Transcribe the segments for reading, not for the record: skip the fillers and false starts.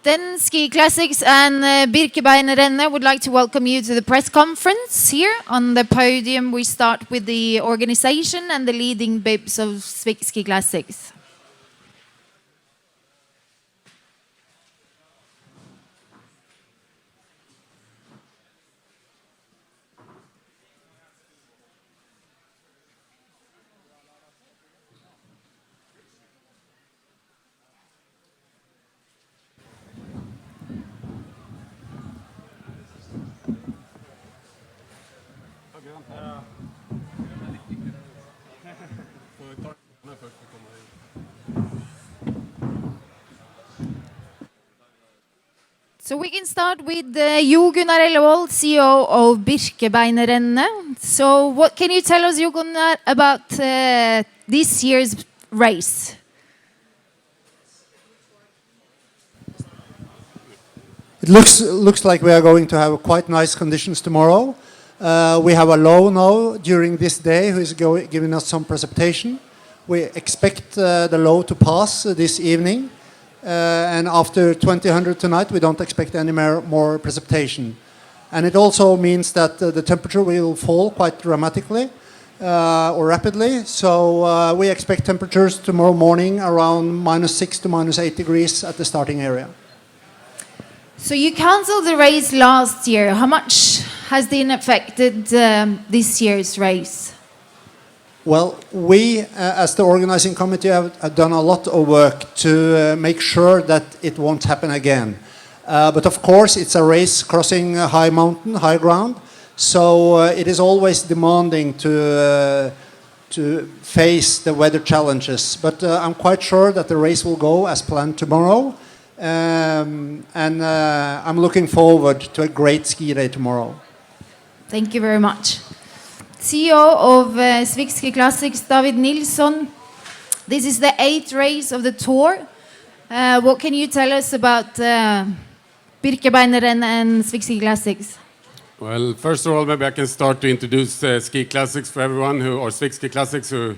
Then Ski Classics and Birkebeinerrennet would like to welcome you to the press conference here. On the podium we start with the organization and the leading Bibs of Swix Ski Classics. So we can start with Jo Gunnar Ellevold, CEO of Birkebeinerrennet. So what can you tell us, Jo Gunnar, about this year's race? It looks like we are going to have quite nice conditions tomorrow. We have a low now during this day who is giving us some precipitation. We expect the low to pass this evening. And after 2000 tonight, we don't expect any more precipitation. And it also means that the temperature will fall quite dramatically or rapidly. So we expect temperatures tomorrow morning around -6 to -8 degrees at the starting area. So you cancelled the race last year. How much has been affected this year's race? Well, we, as the organizing committee, have done a lot of work to make sure that it won't happen again. But of course, it's a race crossing a high mountain, high ground, so it is always demanding to face the weather challenges. But I'm quite sure that the race will go as planned tomorrow, and I'm looking forward to a great ski day tomorrow. Thank you very much. CEO of Swix Ski Classics, David Nilsson. This is the 8th race of the tour. What can you tell us about Birkebeinerrennet and Swix Ski Classics? Well, first of all, maybe I can start to introduce Ski Classics for everyone or Swix Ski Classics who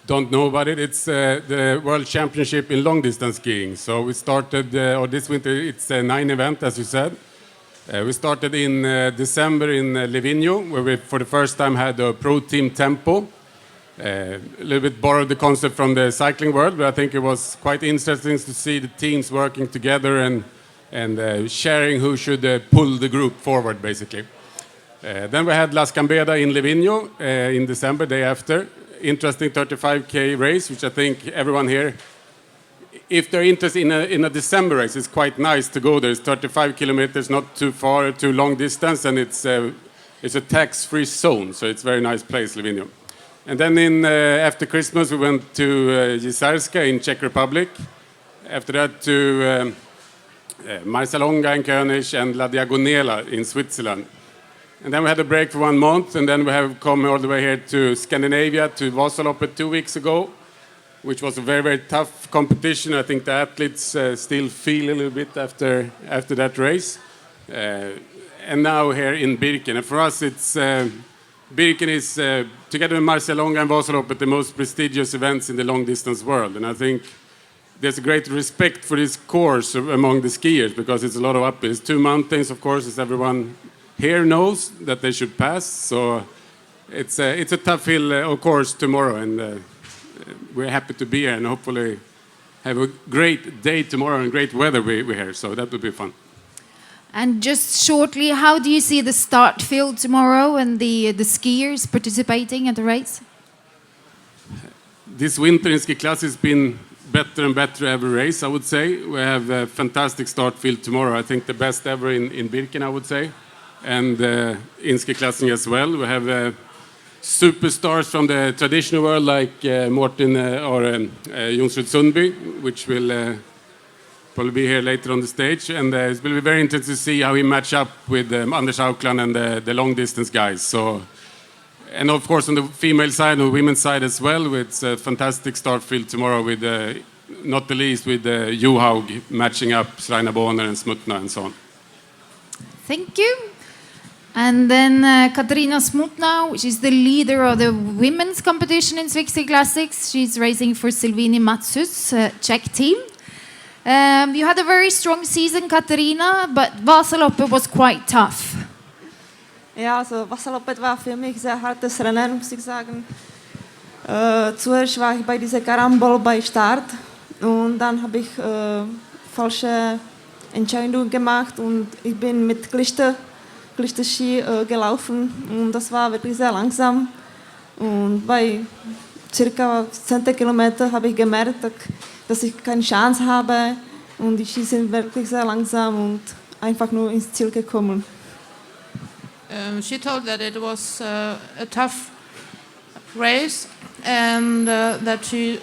don't know about it. It's the World Championship in long distance skiing. So we started, or this winter, it's a 9 event, as you said. We started in December in Livigno, where we for the first time had a pro team tempo. A little bit borrowed the concept from the cycling world, but I think it was quite interesting to see the teams working together and sharing who should pull the group forward, basically. Then we had Las Cambeda in Livigno in December, day after. Interesting 35K race, which I think everyone here, if they're interested in a December race, it's quite nice to go there. It's 35 kilometers, not too far, too long distance, and it's a tax-free zone, so it's a very nice place, Livigno. And then after Christmas, we went to Jesarska in Czech Republic. After that to Marcialonga in König and La Diagonela in Switzerland. And then we had a break for 1 month, and then we have come all the way here to Scandinavia, to Vasaloppet 2 weeks ago, which was a very, very tough competition. I think the athletes still feel a little bit after that race. And now here in Birken. And for us, it's Birken is, together with Marcialonga and Vasaloppet, the most prestigious events in the long-distance world. And I think there's a great respect for this course among the skiers, because it's a lot of uphill. It's 2 mountains, of course, as everyone here knows that they should pass. So it's a tough hill, of course, tomorrow. And we're happy to be here and hopefully have a great day tomorrow and great weather we here, so that will be fun. And just shortly, how do you see the start field tomorrow and the skiers participating at the race? This winter in Ski Class has been better and better every race, I would say. We have a fantastic start field tomorrow. I think the best ever in Birken, I would say, and in Ski Classing as well. We have superstars from the traditional world like Morten or Jonsrud Sundby, which will probably be here later on the stage. And it will be very interesting to see how we match up with Anders Aukland and the long distance guys. So, and of course on the female side and women's side as well, it's a fantastic start field tomorrow with not the least with Johaug matching up Sreina Bonner and Smutna and so on. Thank you. And then Katarina Smutna, which is the leader of the women's competition in Swix Ski Classics. She's racing for Silvini Matsus, Czech team. You had a very strong season, Katharina, but Vasaloppet was quite tough. Ja, also Wasserloppet war für mich sehr hartes Rennen, muss ich sagen. Zuerst war ich bei dieser Karambol bei Start und dann habe ich falsche Entscheidungen gemacht und ich bin mit Glichterski gelaufen und das war wirklich sehr langsam. Und bei circa 10 Kilometer habe ich gemerkt, dass ich keine Chance habe und die Ski sind wirklich sehr langsam und einfach nur ins Ziel gekommen. She told that it was a tough race and that she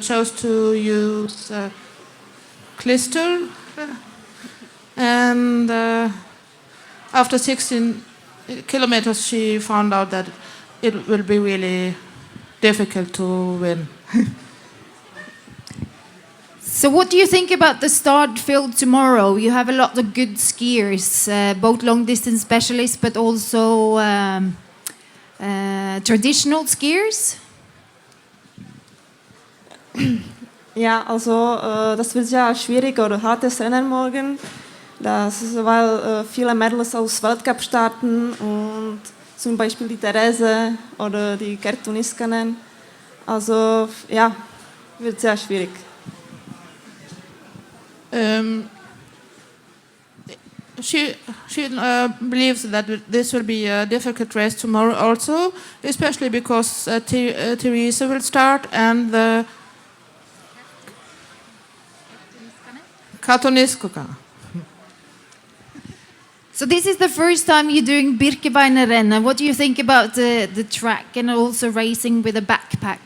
chose to use Klister. And after 16 kilometers, she found out that it will be really difficult to win. So what do you think about the start field tomorrow? You have a lot of good skiers, both long distance specialists but also traditional skiers. Ja, also das wird ja schwierig oder hartes Rennen morgen, weil viele Mädels aus Weltcup starten und zum Beispiel die Therese oder die Kerttu Niskanen. Also ja, wird sehr schwierig. She believes that this will be a difficult race tomorrow also, especially because Therese will start and the Katoniskoka. So this is the first time you're doing Birkebeinerrennet. What do you think about the track and also racing with a backpack?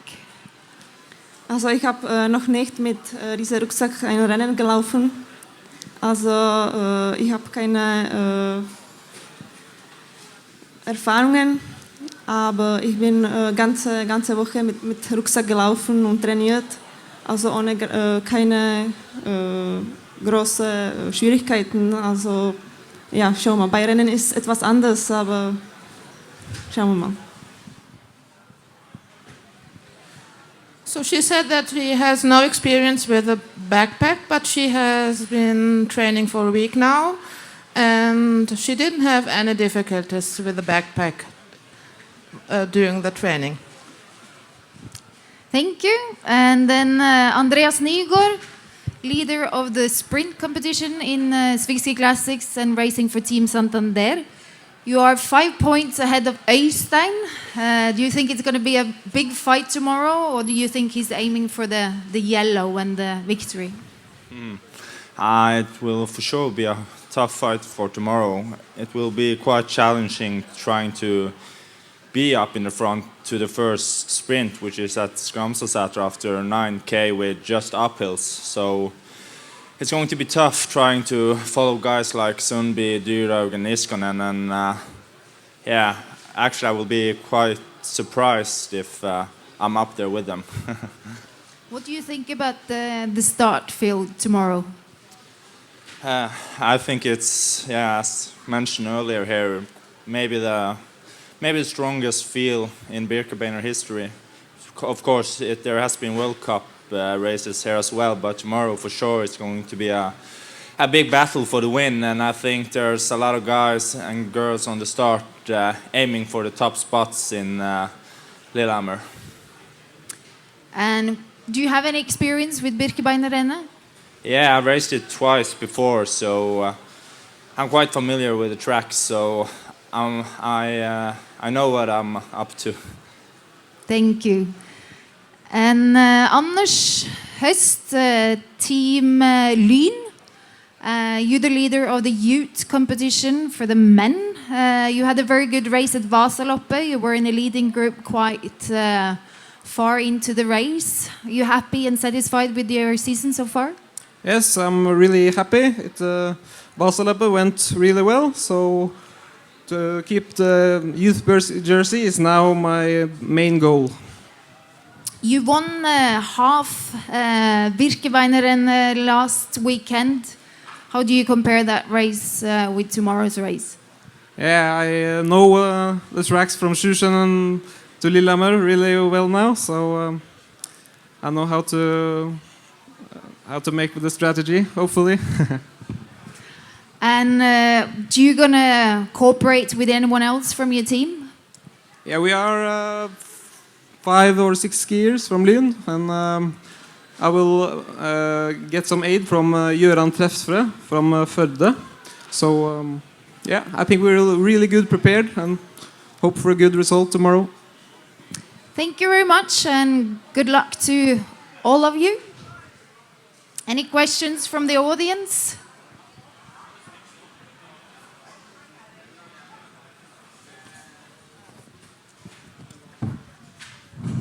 Also ich habe noch nicht mit diesem Rucksack ein Rennen gelaufen. Also ich habe keine Erfahrungen, aber ich bin ganze Woche mit Rucksack gelaufen und trainiert. Also ohne keine große Schwierigkeiten. Also ja, schau mal, bei Rennen ist etwas anders, aber schauen wir mal. So she said that she has no experience with a backpack, but she has been training for a week now, and she didn't have any difficulties with the backpack during the training. Thank you. And then Andreas Nygård, leader of the sprint competition in Swix Classics and racing for Team Santander. You are 5 points ahead of Øystein. Do you think it's going to be a big fight tomorrow, or do you think he's aiming for the yellow and the victory? It will for sure be a tough fight for tomorrow. It will be quite challenging trying to be up in the front to the first sprint, which is at Skramsåsäter after 9K with just uphills. So it's going to be tough trying to follow guys like Sundby, Dyrhaug and Niskanen, and yeah, actually I will be quite surprised if I'm up there with them. What do you think about the start field tomorrow? I think it's, yeah, as mentioned earlier here, maybe the strongest field in Birkebeiner history. Of course, there has been World Cup races here as well, but tomorrow for sure it's going to be a big battle for the win, and I think there's a lot of guys and girls on the start aiming for the top spots in Lillehammer. And do you have any experience with Birkebeinerrennet? Yeah, I raced it twice before, so I'm quite familiar with the track, so I know what I'm up to. Thank you. And Anders Høst, Team Lyn. You're the leader of the youth competition for the men. You had a very good race at Vasaloppet. You were in a leading group quite far into the race. Are you happy and satisfied with your season so far? Yes, I'm really happy. Vasaloppet went really well, so to keep the youth jersey is now my main goal. You won half Birkebeinerrennet last weekend. How do you compare that race with tomorrow's race? Yeah, I know the tracks from Sjusjøen to Lillehammer really well now, so I know how to how to make the strategy, hopefully. And do you gonna cooperate with anyone else from your team? Yeah, we are 5 or 6 skiers from Lyn, and I will get some aid from Göran Trefsfre from Førde. So yeah, I think we're really good prepared and hope for a good result tomorrow. Thank you very much and good luck to all of you. Any questions from the audience?